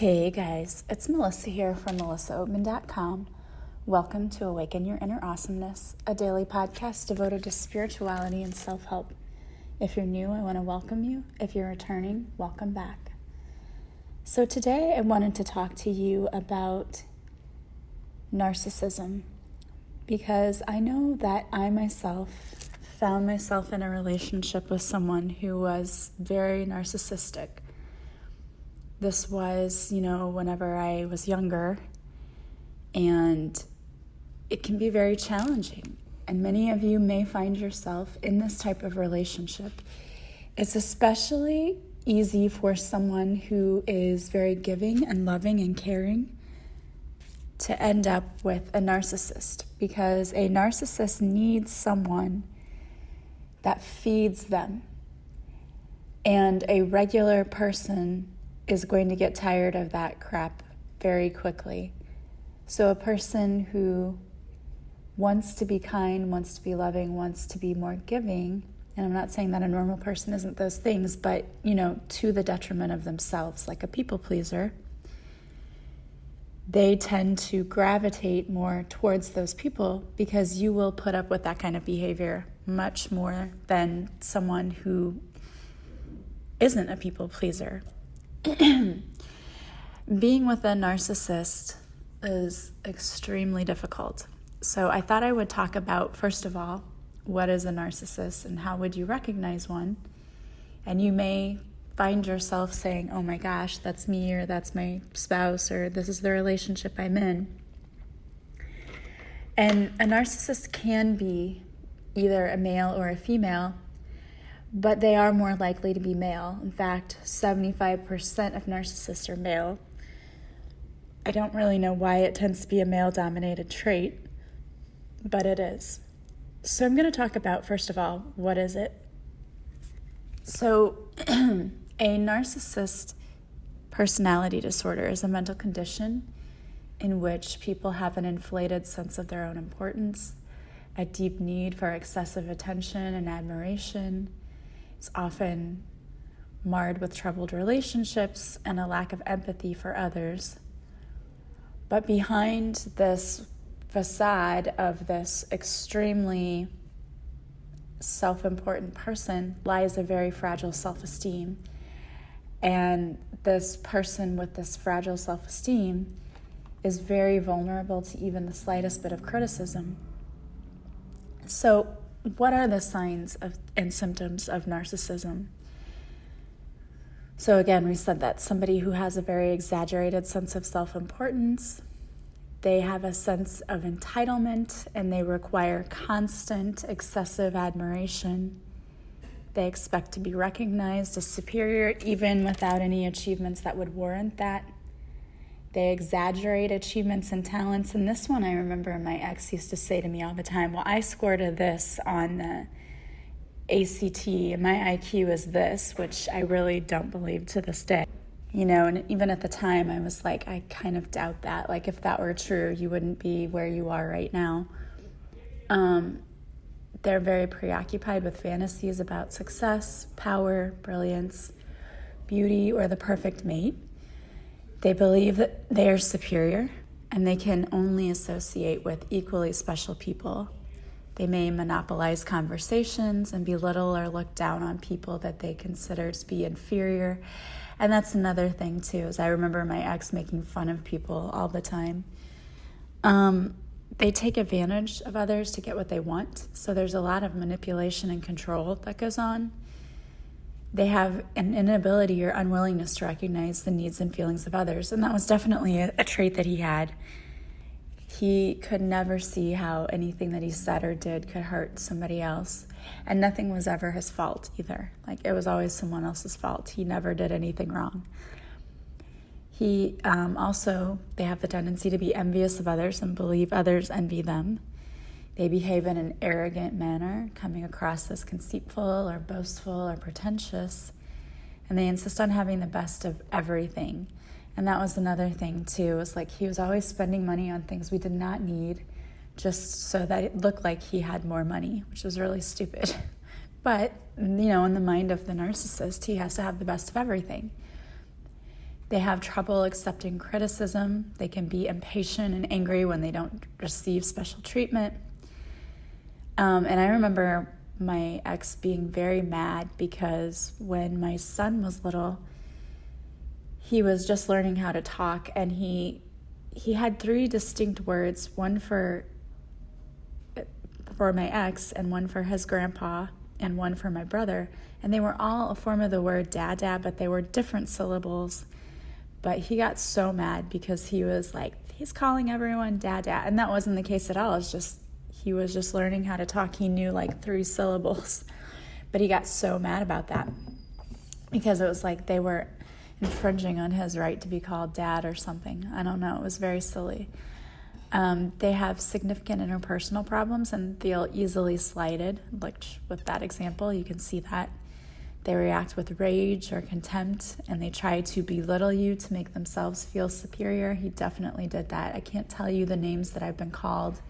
Hey guys, it's Melissa here from melissaoatman.com. Welcome to Awaken Your Inner Awesomeness, a daily podcast devoted to spirituality and self-help. If you're new, I want to welcome you. If you're returning, welcome back. So today I wanted to talk to you about narcissism because I know that I myself found myself in a relationship with someone who was very narcissistic. This was, whenever I was younger, and it can be very challenging. And many of you may find yourself in this type of relationship. It's especially easy for someone who is very giving and loving and caring to end up with a narcissist, because a narcissist needs someone that feeds them. And a regular person is going to get tired of that crap very quickly. So a person who wants to be kind, wants to be loving, wants to be more giving, and I'm not saying that a normal person isn't those things, but, to the detriment of themselves, like a people pleaser, they tend to gravitate more towards those people because you will put up with that kind of behavior much more than someone who isn't a people pleaser. Being with a narcissist is extremely difficult. So I thought I would talk about, first of all, what is a narcissist and how would you recognize one? And you may find yourself saying, oh my gosh, that's me, or that's my spouse, or this is the relationship I'm in. And a narcissist can be either a male or a female, but they are more likely to be male. In fact, 75% of narcissists are male. I don't really know why it tends to be a male-dominated trait, but it is. So I'm going to talk about, first of all, what is it? So a narcissist personality disorder is a mental condition in which people have an inflated sense of their own importance, a deep need for excessive attention and admiration. It's often marred with troubled relationships and a lack of empathy for others. But behind this facade of this extremely self-important person lies a very fragile self-esteem. And this person with this fragile self-esteem is very vulnerable to even the slightest bit of criticism. So, what are the signs and symptoms of narcissism? So again, we said that somebody who has a very exaggerated sense of self-importance, they have a sense of entitlement, and they require constant, excessive admiration. They expect to be recognized as superior even without any achievements that would warrant that. They exaggerate achievements and talents. And this one I remember my ex used to say to me all the time, well, I scored a this on the ACT, and my IQ is this, which I really don't believe to this day. And even at the time I was like, I kind of doubt that. Like, if that were true, you wouldn't be where you are right now. They're very preoccupied with fantasies about success, power, brilliance, beauty, or the perfect mate. They believe that they are superior, and they can only associate with equally special people. They may monopolize conversations and belittle or look down on people that they consider to be inferior. And that's another thing too, is I remember my ex making fun of people all the time. They take advantage of others to get what they want. So there's a lot of manipulation and control that goes on. They have an inability or unwillingness to recognize the needs and feelings of others. And that was definitely a trait that he had. He could never see how anything that he said or did could hurt somebody else. And nothing was ever his fault either. Like, it was always someone else's fault. He never did anything wrong. They have the tendency to be envious of others and believe others envy them. They behave in an arrogant manner, coming across as conceitful or boastful or pretentious, and they insist on having the best of everything. And that was another thing too, was like he was always spending money on things we did not need just so that it looked like he had more money, which was really stupid. But, in the mind of the narcissist, he has to have the best of everything. They have trouble accepting criticism. They can be impatient and angry when they don't receive special treatment. And I remember my ex being very mad because when my son was little, he was just learning how to talk, and he had 3 distinct words, one for my ex and one for his grandpa and one for my brother, and they were all a form of the word dada, but they were different syllables. But he got so mad because he was like, he's calling everyone dada, and that wasn't the case at all. It's just he was just learning how to talk. He knew like 3 syllables, but he got so mad about that because it was like they were infringing on his right to be called dad or something. I don't know. It was very silly. They have significant interpersonal problems and feel easily slighted. Like with that example, you can see that. They react with rage or contempt, and they try to belittle you to make themselves feel superior. He definitely did that. I can't tell you the names that I've been called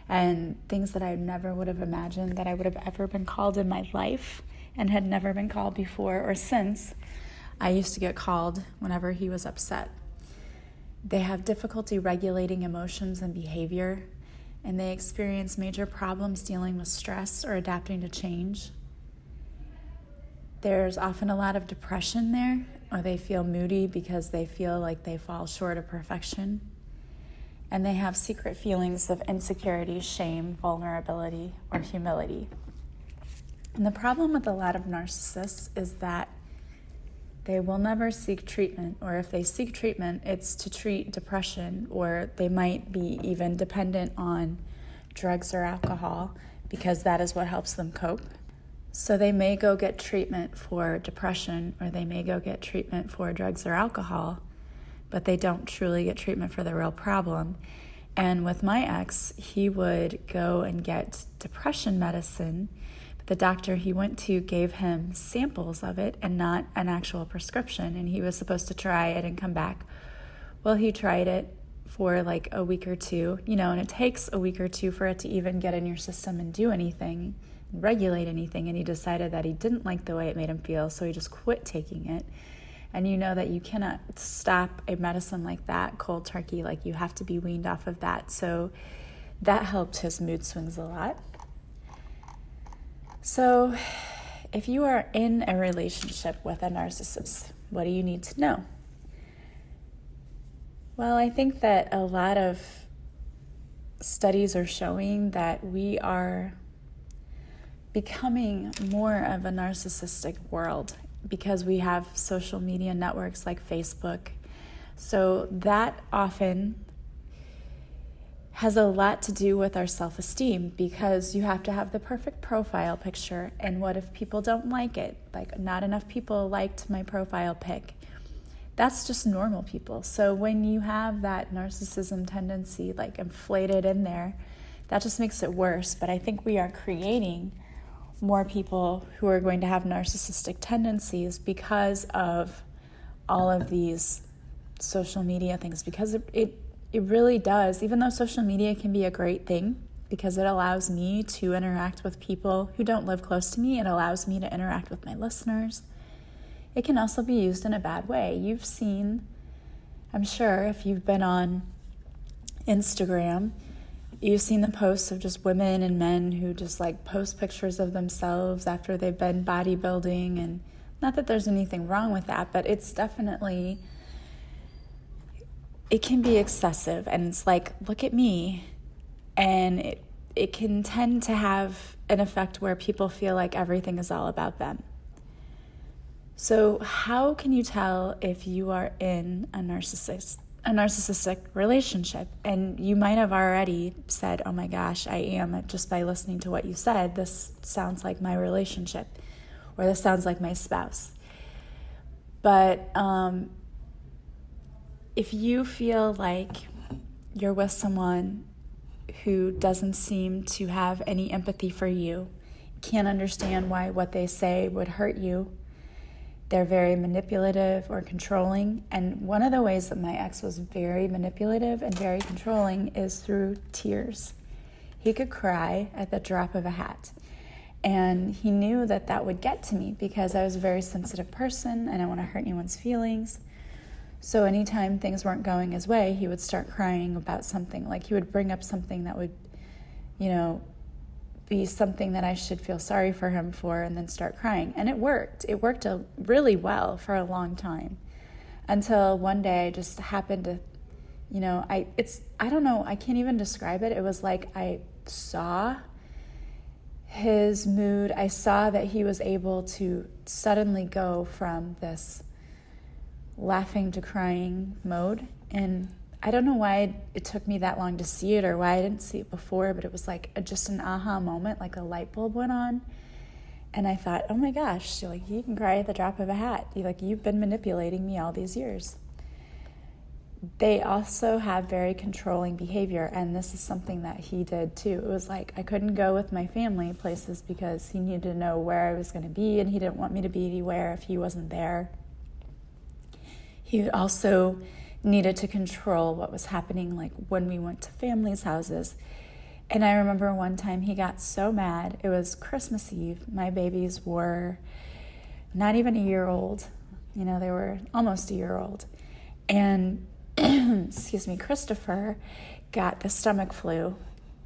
and things that I never would have imagined that I would have ever been called in my life and had never been called before or since. I used to get called whenever he was upset. They have difficulty regulating emotions and behavior, and they experience major problems dealing with stress or adapting to change. There's often a lot of depression there, or they feel moody because they feel like they fall short of perfection. And they have secret feelings of insecurity, shame, vulnerability, or humility. And the problem with a lot of narcissists is that they will never seek treatment, or if they seek treatment, it's to treat depression, or they might be even dependent on drugs or alcohol because that is what helps them cope. So they may go get treatment for depression, or they may go get treatment for drugs or alcohol, but they don't truly get treatment for the real problem. And with my ex, he would go and get depression medicine. The doctor he went to gave him samples of it and not an actual prescription, and he was supposed to try it and come back. Well, he tried it for like a week or two, and it takes a week or two for it to even get in your system and do anything, regulate anything, and he decided that he didn't like the way it made him feel, so he just quit taking it. And you know that you cannot stop a medicine like that cold turkey, like you have to be weaned off of that. So that helped his mood swings a lot. So if you are in a relationship with a narcissist, what do you need to know? Well, I think that a lot of studies are showing that we are becoming more of a narcissistic world because we have social media networks like Facebook. So that often has a lot to do with our self-esteem because you have to have the perfect profile picture. And what if people don't like it? Like, not enough people liked my profile pic. That's just normal people. So when you have that narcissism tendency like inflated in there, that just makes it worse. But I think we are creating more people who are going to have narcissistic tendencies because of all of these social media things, because it really does. Even though social media can be a great thing because it allows me to interact with people who don't live close to me, it allows me to interact with my listeners, it can also be used in a bad way. You've seen, I'm sure, if you've been on Instagram, you've seen the posts of just women and men who just like post pictures of themselves after they've been bodybuilding. And not that there's anything wrong with that, but it's definitely, it can be excessive. And it's like, look at me. And it can tend to have an effect where people feel like everything is all about them. So how can you tell if you are in a narcissistic relationship? And you might have already said, oh my gosh, I am, just by listening to what you said. This sounds like my relationship, or this sounds like my spouse. But if you feel like you're with someone who doesn't seem to have any empathy for you, can't understand why what they say would hurt you, they're very manipulative or controlling. And one of the ways that my ex was very manipulative and very controlling is through tears. He could cry at the drop of a hat. And he knew that that would get to me because I was a very sensitive person and I don't want to hurt anyone's feelings. So anytime things weren't going his way, he would start crying about something. Like he would bring up something that would, be something that I should feel sorry for him for, and then start crying. And it worked. It worked really well for a long time, until one day I just happened to, I don't know, I can't even describe it. It was like I saw his mood. I saw that he was able to suddenly go from this laughing to crying mode. And I don't know why it took me that long to see it, or why I didn't see it before, but it was like just an aha moment, like a light bulb went on. And I thought, oh my gosh, you can cry at the drop of a hat. You've been manipulating me all these years. They also have very controlling behavior, and this is something that he did too. It was like I couldn't go with my family places because he needed to know where I was going to be, and he didn't want me to be anywhere if he wasn't there. He also needed to control what was happening, like when we went to families' houses. And I remember one time he got so mad. It was Christmas Eve. My babies were not even a year old. They were almost a year old. And Christopher got the stomach flu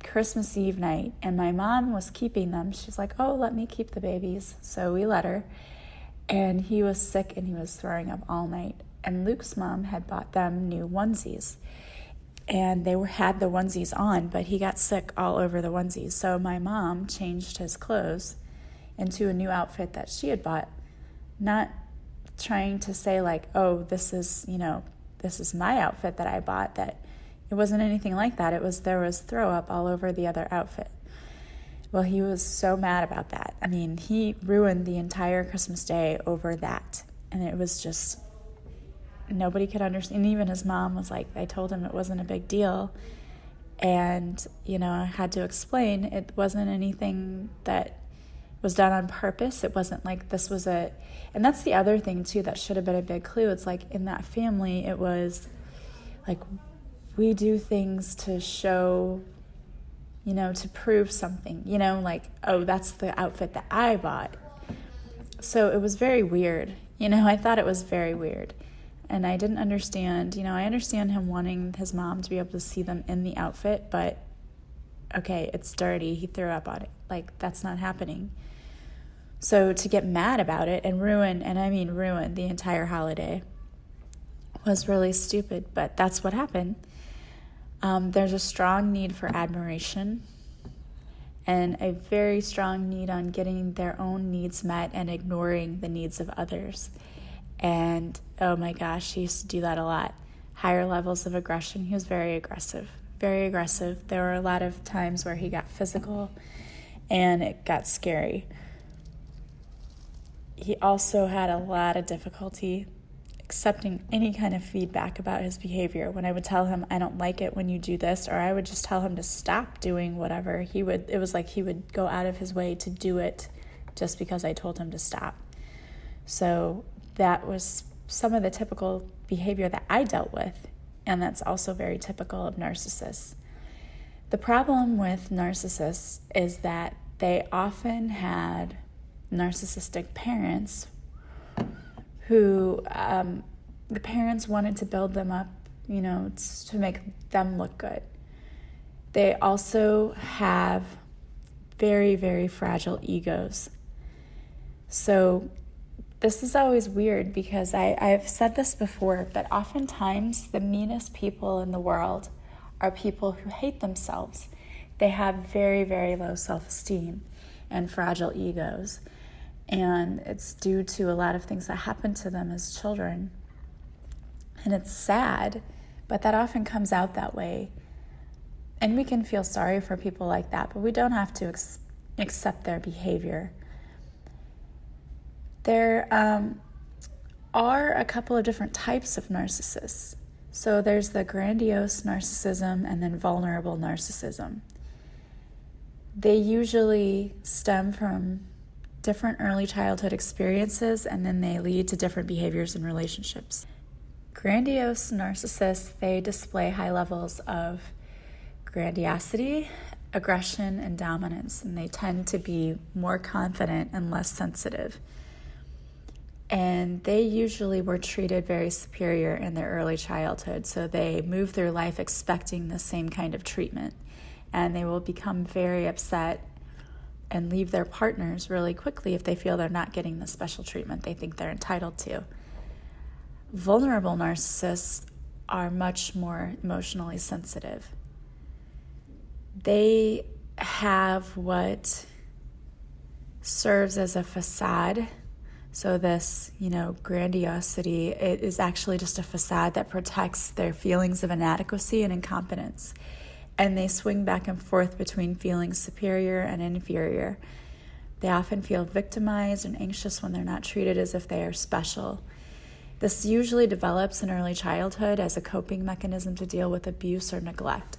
Christmas Eve night, and my mom was keeping them. She's like, oh, let me keep the babies. So we let her. And he was sick, and he was throwing up all night. And Luke's mom had bought them new onesies, and they had the onesies on, but he got sick all over the onesies. So my mom changed his clothes into a new outfit that she had bought, not trying to say like, oh, this is my outfit that I bought. That it wasn't anything like that. There was throw up all over the other outfit. Well, he was so mad about that. I mean, he ruined the entire Christmas day over that. And it was just, nobody could understand. Even his mom was like, I told him it wasn't a big deal. And, I had to explain it wasn't anything that was done on purpose. It wasn't like this was and that's the other thing too that should have been a big clue. It's like in that family, it was like we do things to show, to prove something, like, oh, that's the outfit that I bought. So it was very weird. I thought it was very weird. And I didn't understand, I understand him wanting his mom to be able to see them in the outfit, but okay, it's dirty. He threw up on it. Like, that's not happening. So to get mad about it and ruin the entire holiday was really stupid, but that's what happened. There's a strong need for admiration and a very strong need on getting their own needs met and ignoring the needs of others. And oh my gosh, he used to do that a lot. Higher levels of aggression. He was very aggressive, very aggressive. There were a lot of times where he got physical and it got scary. He also had a lot of difficulty accepting any kind of feedback about his behavior. When I would tell him, I don't like it when you do this, or I would just tell him to stop doing whatever, it was like he would go out of his way to do it just because I told him to stop. So that was some of the typical behavior that I dealt with, and that's also very typical of narcissists. The problem with narcissists is that they often had narcissistic parents who the parents wanted to build them up, to make them look good. They also have very, very fragile egos. So this is always weird because I've said this before, but oftentimes the meanest people in the world are people who hate themselves. They have very, very low self-esteem and fragile egos. And it's due to a lot of things that happened to them as children. And it's sad, but that often comes out that way. And we can feel sorry for people like that, but we don't have to accept their behavior. There are a couple of different types of narcissists. So there's the grandiose narcissism and then vulnerable narcissism. They usually stem from different early childhood experiences, and then they lead to different behaviors in relationships. Grandiose narcissists, they display high levels of grandiosity, aggression, and dominance, and they tend to be more confident and less sensitive. And they usually were treated very superior in their early childhood, so they move through life expecting the same kind of treatment. And they will become very upset and leave their partners really quickly if they feel they're not getting the special treatment they think they're entitled to. Vulnerable narcissists are much more emotionally sensitive. They have what serves as a facade. So this, grandiosity, it is actually just a facade that protects their feelings of inadequacy and incompetence. And they swing back and forth between feeling superior and inferior. They often feel victimized and anxious when they're not treated as if they are special. This usually develops in early childhood as a coping mechanism to deal with abuse or neglect.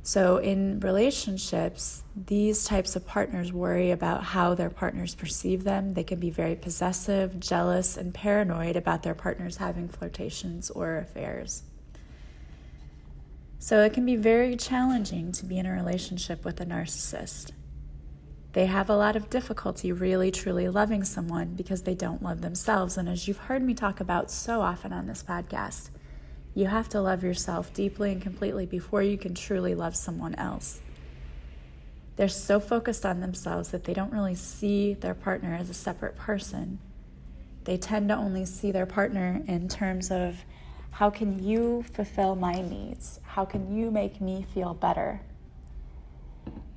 So in relationships, these types of partners worry about how their partners perceive them. They can be very possessive, jealous, and paranoid about their partners having flirtations or affairs. So it can be very challenging to be in a relationship with a narcissist. They have a lot of difficulty really, truly loving someone because they don't love themselves. And as you've heard me talk about so often on this podcast, you have to love yourself deeply and completely before you can truly love someone else. They're so focused on themselves that they don't really see their partner as a separate person. They tend to only see their partner in terms of, how can you fulfill my needs? How can you make me feel better?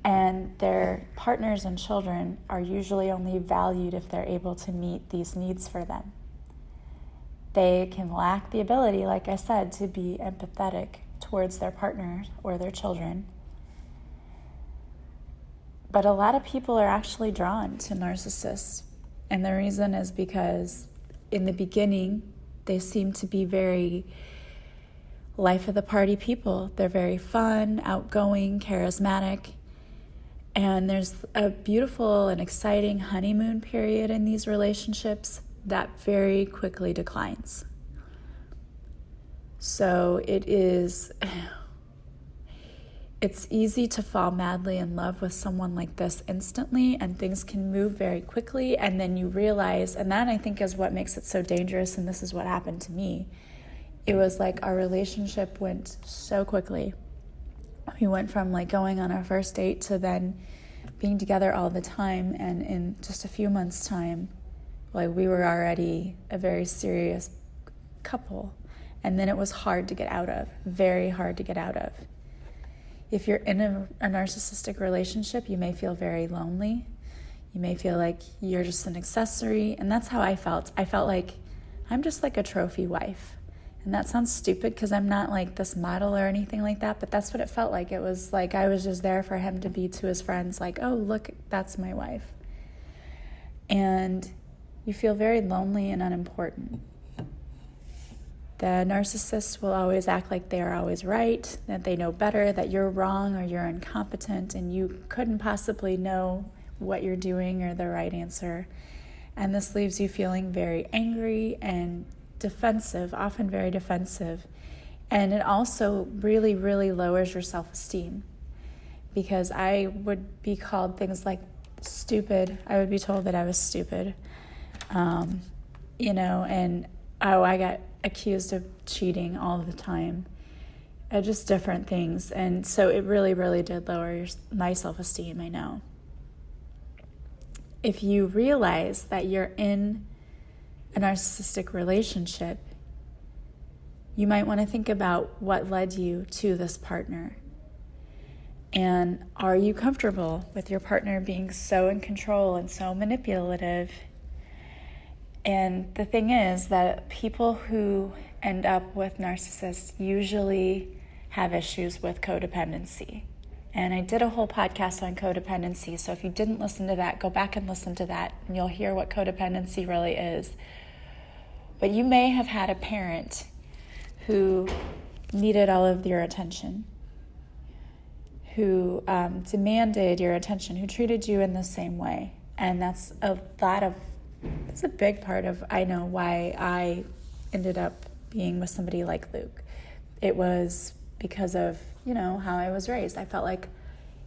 And their partners and children are usually only valued if they're able to meet these needs for them. They can lack the ability, like I said, to be empathetic towards their partner or their children. But a lot of people are actually drawn to narcissists. And the reason is because in the beginning, they seem to be very life of the party people. They're very fun, outgoing, charismatic. And there's a beautiful and exciting honeymoon period in these relationships that very quickly declines. So it's easy to fall madly in love with someone like this instantly, and things can move very quickly, and then you realize, and that I think is what makes it so dangerous, and this is what happened to me. It was like our relationship went so quickly. We went from going on our first date to then being together all the time, and in just a few months' time, we were already a very serious couple. And then it was hard to get out of, very hard to get out of. If you're in a narcissistic relationship, you may feel very lonely. You may feel like you're just an accessory. And that's how I felt. I felt like I'm just like a trophy wife. And that sounds stupid because I'm not like this model or anything like that, but that's what it felt like. It was like I was just there for him to be to his friends, like, oh, look, that's my wife. And you feel very lonely and unimportant. The narcissist will always act like they are always right, that they know better, that you're wrong or you're incompetent and you couldn't possibly know what you're doing or the right answer. And this leaves you feeling very angry and defensive, often very defensive. And it also really, really lowers your self-esteem, because I would be called things like stupid. I would be told that I was stupid, and I got accused of cheating all the time, just different things. And so it really, really did lower my self-esteem, I know. If you realize that you're in a narcissistic relationship, you might want to think about what led you to this partner. And are you comfortable with your partner being so in control and so manipulative? And the thing is that people who end up with narcissists usually have issues with codependency. And I did a whole podcast on codependency, so if you didn't listen to that, go back and listen to that, and you'll hear what codependency really is. But you may have had a parent who needed all of your attention, who demanded your attention, who treated you in the same way. And that's a big part of, I know, why I ended up being with somebody like Luke. It was because of, how I was raised. I felt like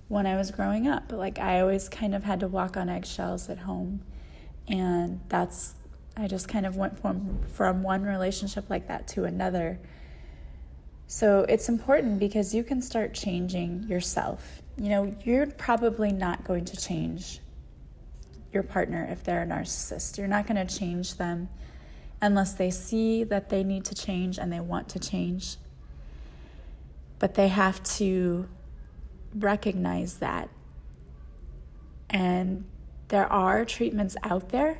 when I was growing up, I always kind of had to walk on eggshells at home. And that's I just kind of went from one relationship like that to another. So it's important because you can start changing yourself. You're probably not going to change your partner if they're a narcissist. You're not going to change them unless they see that they need to change and they want to change. But they have to recognize that. And there are treatments out there.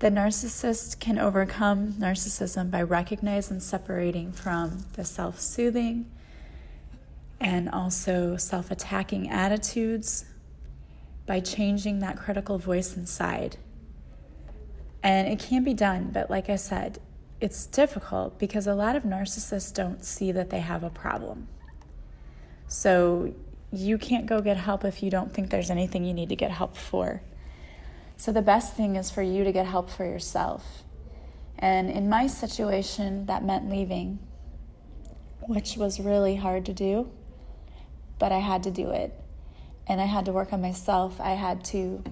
The narcissist can overcome narcissism by recognizing and separating from the self-soothing and also self-attacking attitudes, by changing that critical voice inside. And it can be done, but like I said, it's difficult because a lot of narcissists don't see that they have a problem. So you can't go get help if you don't think there's anything you need to get help for. So the best thing is for you to get help for yourself. And in my situation, that meant leaving, which was really hard to do, but I had to do it. And I had to work on myself. I had to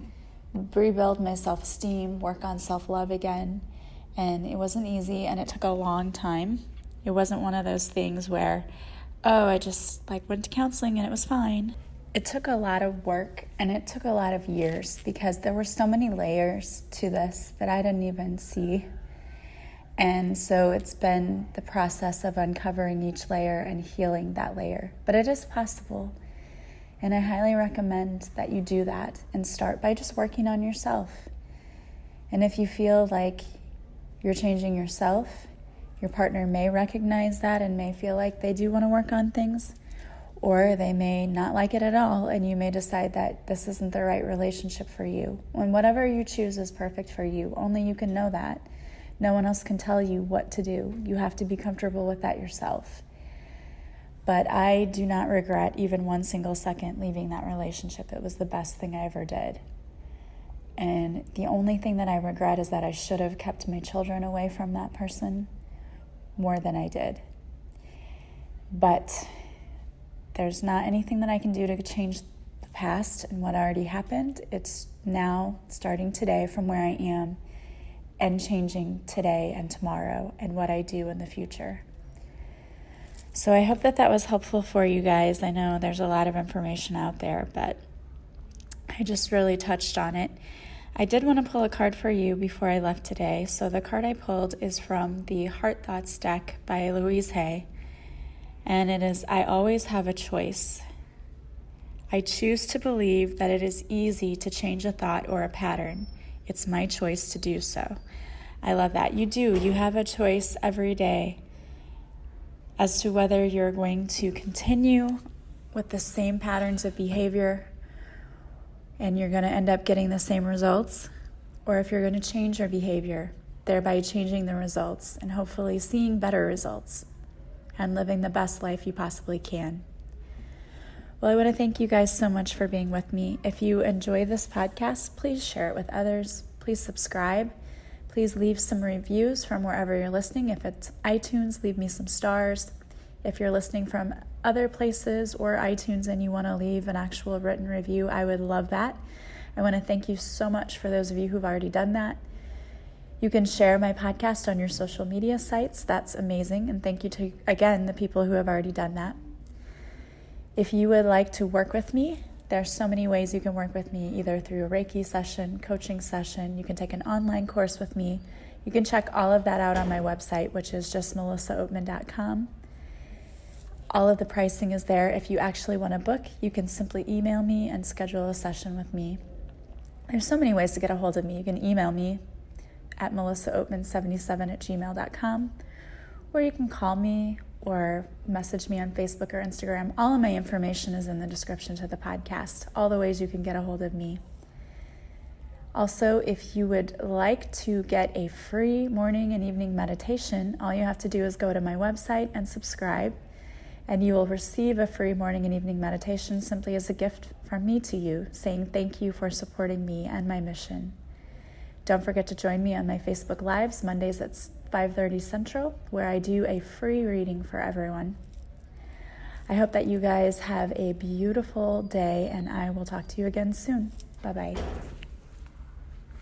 rebuild my self-esteem, work on self-love again. And it wasn't easy, and it took a long time. It wasn't one of those things where, I just went to counseling and it was fine. It took a lot of work, and it took a lot of years because there were so many layers to this that I didn't even see. And so it's been the process of uncovering each layer and healing that layer. But it is possible. And I highly recommend that you do that and start by just working on yourself. And if you feel like you're changing yourself, your partner may recognize that and may feel like they do want to work on things, or they may not like it at all, and you may decide that this isn't the right relationship for you. And whatever you choose is perfect for you. Only you can know that. No one else can tell you what to do. You have to be comfortable with that yourself. But I do not regret even one single second leaving that relationship. It was the best thing I ever did. And the only thing that I regret is that I should have kept my children away from that person more than I did. But there's not anything that I can do to change the past and what already happened. It's now starting today from where I am and changing today and tomorrow and what I do in the future. So I hope that was helpful for you guys. I know there's a lot of information out there, but I just really touched on it. I did want to pull a card for you before I left today. So the card I pulled is from the Heart Thoughts deck by Louise Hay. And it is, I always have a choice. I choose to believe that it is easy to change a thought or a pattern. It's my choice to do so. I love that. You do. You have a choice every day as to whether you're going to continue with the same patterns of behavior and you're going to end up getting the same results, or if you're going to change your behavior, thereby changing the results and hopefully seeing better results and living the best life you possibly can. Well, I want to thank you guys so much for being with me. If you enjoy this podcast, please share it with others. Please subscribe. Please leave some reviews from wherever you're listening. If it's iTunes, leave me some stars. If you're listening from other places or iTunes and you want to leave an actual written review, I would love that. I want to thank you so much for those of you who've already done that. You can share my podcast on your social media sites. That's amazing. And thank you to, again, the people who have already done that. If you would like to work with me, there's so many ways you can work with me, either through a Reiki session, coaching session. You can take an online course with me. You can check all of that out on my website, which is just melissaoatman.com. All of the pricing is there. If you actually want to book, you can simply email me and schedule a session with me. There's so many ways to get a hold of me. You can email me at melissaoatman77@gmail.com, or you can call me or message me on Facebook or Instagram. All of my information is in the description to the podcast, all the ways you can get a hold of me. Also, if you would like to get a free morning and evening meditation, all you have to do is go to my website and subscribe, and you will receive a free morning and evening meditation simply as a gift from me to you, saying thank you for supporting me and my mission. Don't forget to join me on my Facebook Lives, Mondays at 5:30 Central, where I do a free reading for everyone. I hope that you guys have a beautiful day, and I will talk to you again soon. Bye-bye.